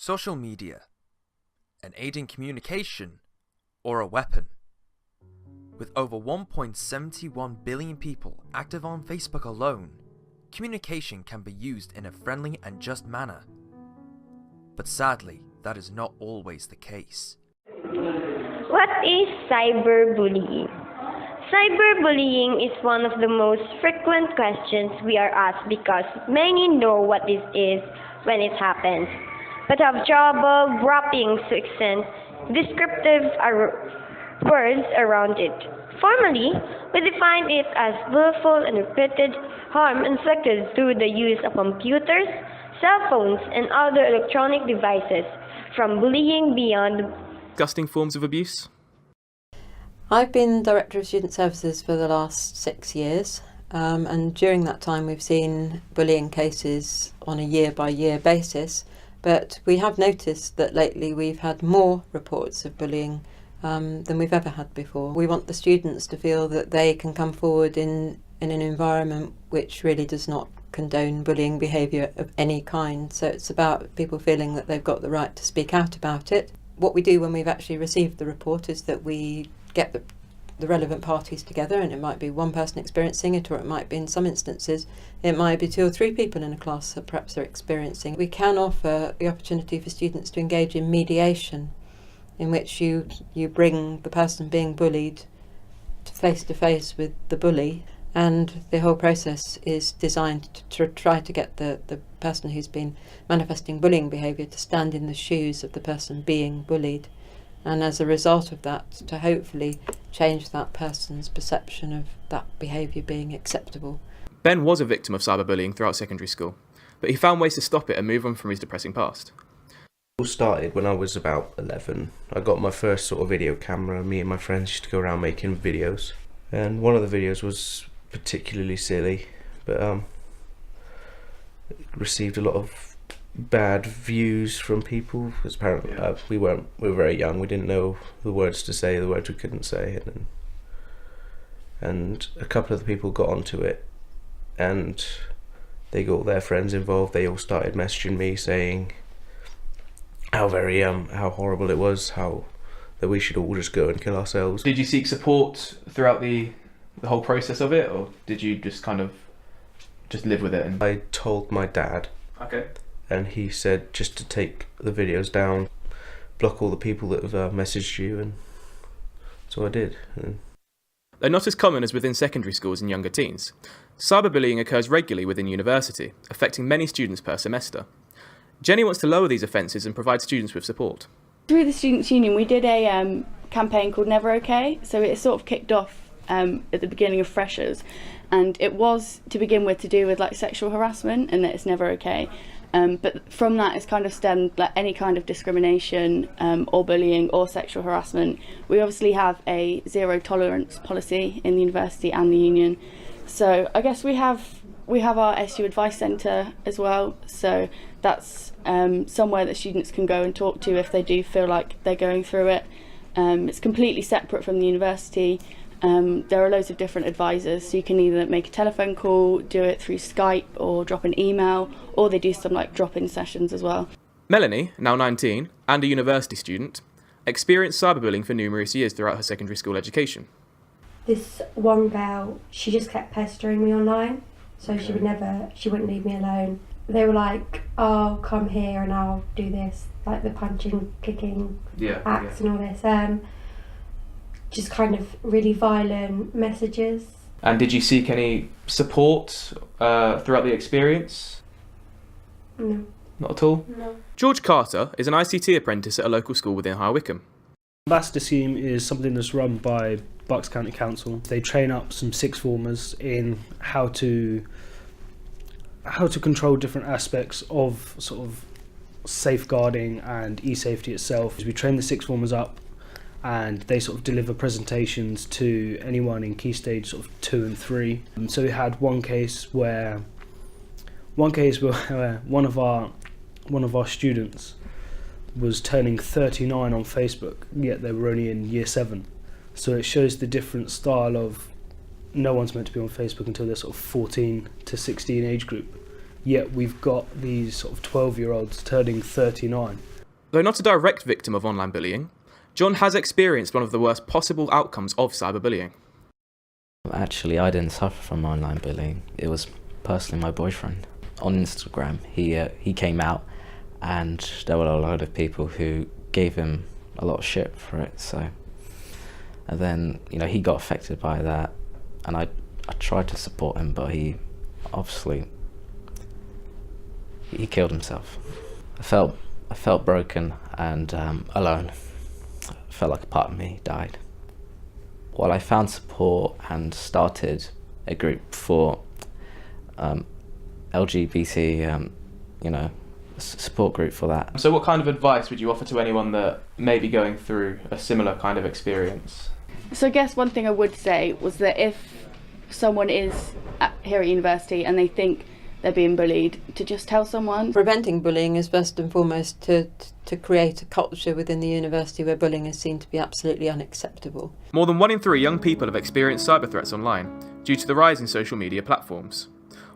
Social media, an aid in communication, or a weapon? With over 1.71 billion people active on Facebook alone, communication can be used in a friendly and just manner. But sadly, that is not always the case. What is cyberbullying? Cyberbullying is one of the most frequent questions we are asked because many know what this is when it happens, but have trouble wrapping succinct, descriptive words around it. Formally, we define it as willful and repeated harm inflicted through the use of computers, cell phones, and other electronic devices, from bullying beyond disgusting forms of abuse. I've been Director of Student Services for the last 6 years, and during that time we've seen bullying cases on a year-by-year basis, but we have noticed that lately we've had more reports of bullying than we've ever had before. We want the students to feel that they can come forward in an environment which really does not condone bullying behaviour of any kind, so it's about people feeling that they've got the right to speak out about it. What we do when we've actually received the report is that we get the relevant parties together, and it might be one person experiencing it, or it might be, in some instances, it might be 2 or 3 people in a class that perhaps are experiencing. We can offer the opportunity for students to engage in mediation, in which you bring the person being bullied face to face with the bully, and the whole process is designed to try to get the person who's been manifesting bullying behaviour to stand in the shoes of the person being bullied, and as a result of that to hopefully change that person's perception of that behaviour being acceptable. Ben was a victim of cyberbullying throughout secondary school, but he found ways to stop it and move on from his depressing past. It all started when I was about 11. I got my first sort of video camera. Me and my friends used to go around making videos, and one of the videos was particularly silly, but received a lot of bad views from people, because apparently we were very young, we didn't know the words to say, the words we couldn't say, and a couple of the people got onto it, and they got all their friends involved. They all started messaging me saying how horrible it was, how that we should all just go and kill ourselves. Did you seek support throughout the whole process of it, or did you just kind of just live with it? I told my dad. Okay. And he said just to take the videos down, block all the people that have messaged you, and so I did. Though not as common as within secondary schools and younger teens, cyberbullying occurs regularly within university, affecting many students per semester. Jenny wants to lower these offences and provide students with support. Through the Students' Union we did a campaign called Never OK, so it sort of kicked off at the beginning of freshers, and it was to begin with to do with like sexual harassment and that it's never okay. But from that it's kind of stemmed like any kind of discrimination or bullying or sexual harassment. We obviously have a zero tolerance policy in the university and the union. So I guess we have our SU Advice Centre as well. So that's somewhere that students can go and talk to if they do feel like they're going through it. It's completely separate from the university. There are loads of different advisors, so you can either make a telephone call, do it through Skype, or drop an email, or they do some like drop-in sessions as well. Melanie, now 19 and a university student, experienced cyberbullying for numerous years throughout her secondary school education. This one girl, she just kept pestering me online, so she wouldn't leave me alone. They were like, "Oh, come here and I'll do this," like the punching, kicking acts and all this. Just kind of really violent messages. And did you seek any support throughout the experience? No. Not at all? No. George Carter is an ICT apprentice at a local school within High Wycombe. Ambassador Scheme is something that's run by Bucks County Council. They train up some sixth formers in how to control different aspects of sort of safeguarding and e-safety itself. We train the sixth formers up, and they sort of deliver presentations to anyone in key stage sort of 2 and 3. So we had one case where one of our students was turning 39 on Facebook, yet they were only in year 7. So it shows the different style of no one's meant to be on Facebook until they're sort of 14 to 16 age group. Yet we've got these sort of 12-year-olds turning 39 Though not a direct victim of online bullying, John has experienced one of the worst possible outcomes of cyberbullying. Actually, I didn't suffer from online bullying. It was personally my boyfriend. On Instagram, he came out, and there were a lot of people who gave him a lot of shit for it. And then, he got affected by that, and I tried to support him, but he killed himself. I felt broken and alone. I felt like a part of me died. Well, I found support and started a group for LGBT, support group for that. So what kind of advice would you offer to anyone that may be going through a similar kind of experience? So I guess one thing I would say was that if someone is here at university and they think they're being bullied, to just tell someone. Preventing bullying is first and foremost to create a culture within the university where bullying is seen to be absolutely unacceptable. More than 1 in 3 young people have experienced cyber threats online due to the rise in social media platforms.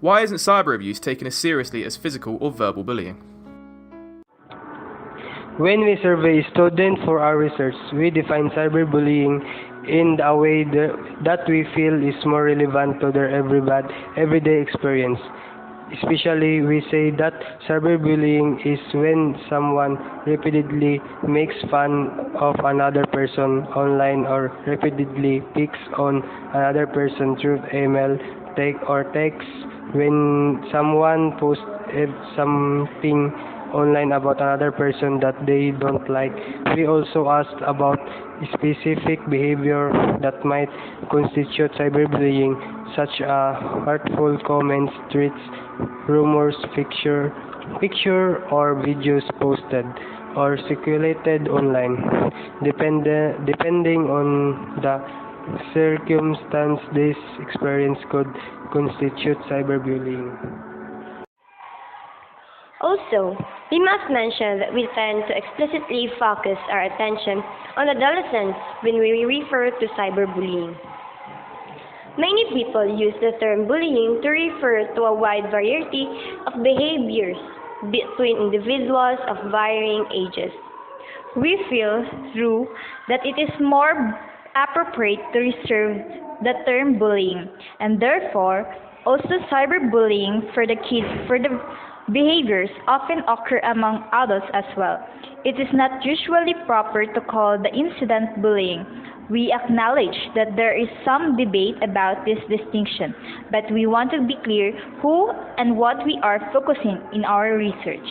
Why isn't cyber abuse taken as seriously as physical or verbal bullying? When we survey students for our research, we define cyberbullying in a way that we feel is more relevant to their everyday experience. Especially, we say that cyberbullying is when someone repeatedly makes fun of another person online or repeatedly picks on another person through email, text. When someone posts something online about another person that they don't like. We also asked about specific behavior that might constitute cyberbullying, such as hurtful comments, threats, rumors, picture or videos posted or circulated online. Depending on the circumstance, this experience could constitute cyberbullying. Also, we must mention that we tend to explicitly focus our attention on adolescents when we refer to cyberbullying. Many people use the term bullying to refer to a wide variety of behaviors between individuals of varying ages. We feel, through, that it is more appropriate to reserve the term bullying, and therefore also cyberbullying for the kids, for the behaviors often occur among adults as well. It is not usually proper to call the incident bullying. We acknowledge that there is some debate about this distinction, but we want to be clear who and what we are focusing in our research.